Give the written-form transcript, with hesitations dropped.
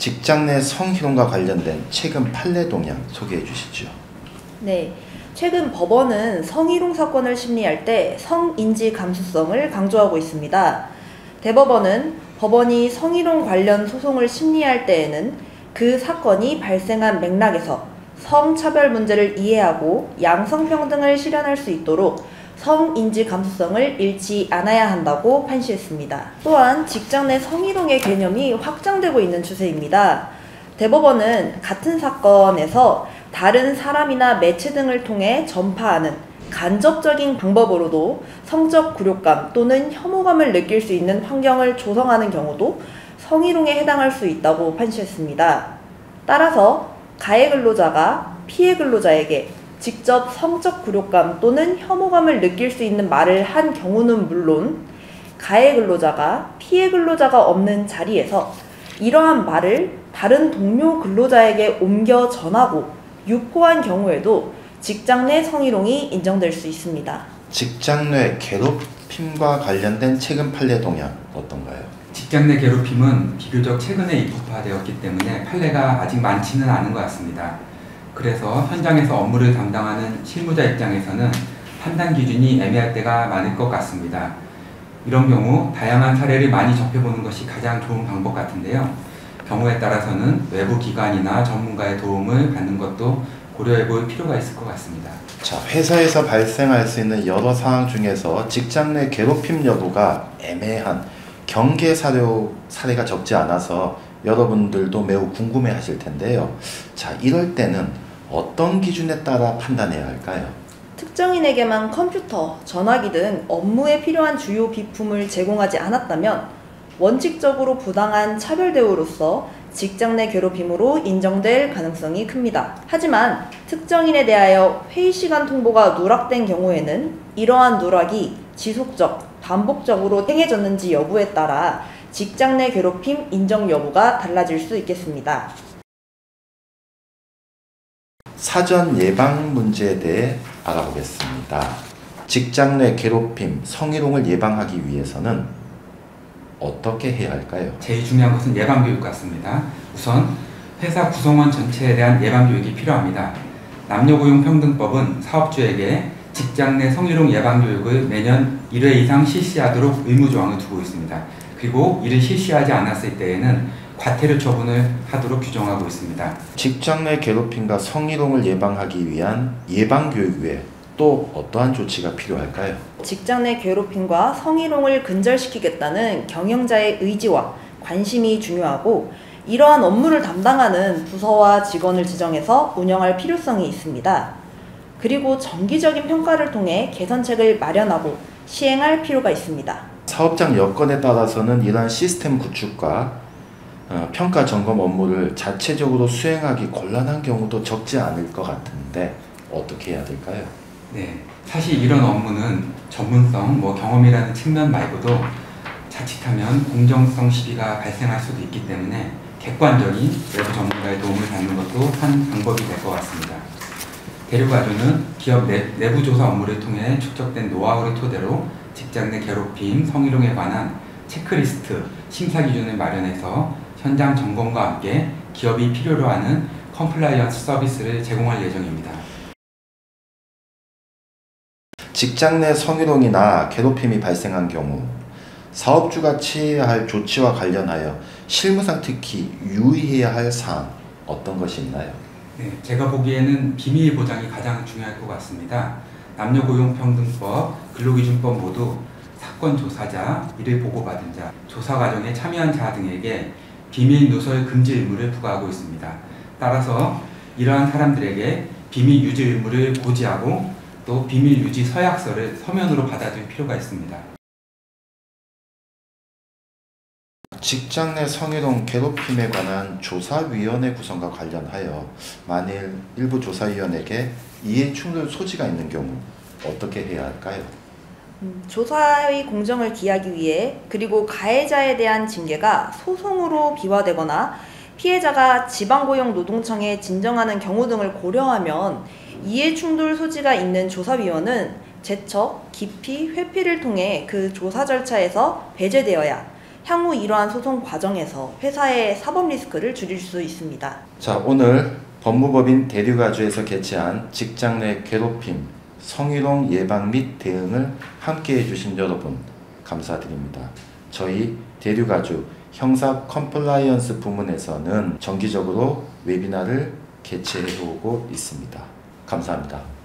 직장 내 성희롱과 관련된 최근 판례 동향 소개해 주시죠. 네, 최근 법원은 성희롱 사건을 심리할 때 성인지 감수성을 강조하고 있습니다. 대법원은 법원이 성희롱 관련 소송을 심리할 때에는 그 사건이 발생한 맥락에서 성차별 문제를 이해하고 양성평등을 실현할 수 있도록 성인지 감수성을 잃지 않아야 한다고 판시했습니다. 또한 직장 내 성희롱의 개념이 확장되고 있는 추세입니다. 대법원은 같은 사건에서 다른 사람이나 매체 등을 통해 전파하는 간접적인 방법으로도 성적 굴욕감 또는 혐오감을 느낄 수 있는 환경을 조성하는 경우도 성희롱에 해당할 수 있다고 판시했습니다. 따라서 가해 근로자가 피해 근로자에게 직접 성적 굴욕감 또는 혐오감을 느낄 수 있는 말을 한 경우는 물론 가해 근로자가 피해 근로자가 없는 자리에서 이러한 말을 다른 동료 근로자에게 옮겨 전하고 유포한 경우에도 직장 내 성희롱이 인정될 수 있습니다. 직장 내 괴롭힘과 관련된 최근 판례 동향 어떤가요? 직장 내 괴롭힘은 비교적 최근에 입법화되었기 때문에 판례가 아직 많지는 않은 것 같습니다. 그래서 현장에서 업무를 담당하는 실무자 입장에서는 판단 기준이 애매할 때가 많을 것 같습니다. 이런 경우 다양한 사례를 많이 접해보는 것이 가장 좋은 방법 같은데요. 경우에 따라서는 외부 기관이나 전문가의 도움을 받는 것도 고려해 볼 필요가 있을 것 같습니다. 자, 회사에서 발생할 수 있는 여러 상황 중에서 직장 내 괴롭힘 여부가 애매한 경계 사례가 적지 않아서 여러분들도 매우 궁금해 하실 텐데요. 자, 이럴 때는 어떤 기준에 따라 판단해야 할까요? 특정인에게만 컴퓨터, 전화기 등 업무에 필요한 주요 비품을 제공하지 않았다면 원칙적으로 부당한 차별 대우로서 직장 내 괴롭힘으로 인정될 가능성이 큽니다. 하지만 특정인에 대하여 회의 시간 통보가 누락된 경우에는 이러한 누락이 지속적, 반복적으로 행해졌는지 여부에 따라 직장 내 괴롭힘 인정 여부가 달라질 수 있겠습니다. 사전 예방 문제에 대해 알아보겠습니다. 직장 내 괴롭힘, 성희롱을 예방하기 위해서는 어떻게 해야 할까요? 제일 중요한 것은 예방교육 같습니다. 우선 회사 구성원 전체에 대한 예방교육이 필요합니다. 남녀고용평등법은 사업주에게 직장 내 성희롱 예방교육을 매년 1회 이상 실시하도록 의무조항을 두고 있습니다. 그리고 이를 실시하지 않았을 때에는 과태료 처분을 하도록 규정하고 있습니다. 직장 내 괴롭힘과 성희롱을 예방하기 위한 예방교육 외에 또 어떠한 조치가 필요할까요? 직장 내 괴롭힘과 성희롱을 근절시키겠다는 경영자의 의지와 관심이 중요하고 이러한 업무를 담당하는 부서와 직원을 지정해서 운영할 필요성이 있습니다. 그리고 정기적인 평가를 통해 개선책을 마련하고 시행할 필요가 있습니다. 사업장 여건에 따라서는 이러한 시스템 구축과 평가 점검 업무를 자체적으로 수행하기 곤란한 경우도 적지 않을 것 같은데 어떻게 해야 될까요? 네, 사실 이런 업무는 전문성, 경험이라는 측면 말고도 자칫하면 공정성 시비가 발생할 수도 있기 때문에 객관적인 외부 전문가의 도움을 받는 것도 한 방법이 될 것 같습니다. 대류가조는 기업 내부 조사 업무를 통해 축적된 노하우를 토대로 직장 내 괴롭힘, 성희롱에 관한 체크리스트, 심사 기준을 마련해서 현장 점검과 함께 기업이 필요로 하는 컴플라이언스 서비스를 제공할 예정입니다. 직장 내 성희롱이나 괴롭힘이 발생한 경우 사업주가 취해야 할 조치와 관련하여 실무상 특히 유의해야 할 사항 어떤 것이 있나요? 네, 제가 보기에는 비밀 보장이 가장 중요할 것 같습니다. 남녀고용평등법, 근로기준법 모두 사건 조사자, 이를 보고받은 자, 조사 과정에 참여한 자 등에게 비밀 누설 금지 의무를 부과하고 있습니다. 따라서 이러한 사람들에게 비밀 유지 의무를 고지하고 또 비밀 유지 서약서를 서면으로 받아줄 필요가 있습니다. 직장 내 성희롱 괴롭힘에 관한 조사위원회 구성과 관련하여 만일 일부 조사위원에게 이해 충돌 소지가 있는 경우 어떻게 해야 할까요? 조사의 공정을 기하기 위해 그리고 가해자에 대한 징계가 소송으로 비화되거나 피해자가 지방고용노동청에 진정하는 경우 등을 고려하면 이해충돌 소지가 있는 조사위원은 제척, 기피, 회피를 통해 그 조사 절차에서 배제되어야 향후 이러한 소송 과정에서 회사의 사법 리스크를 줄일 수 있습니다. 자, 오늘 법무법인 대류가주에서 개최한 직장 내 괴롭힘, 성희롱 예방 및 대응을 함께 해주신 여러분 감사드립니다. 저희 대류가주 형사 컴플라이언스 부문에서는 정기적으로 웨비나를 개최해오고 있습니다. 감사합니다.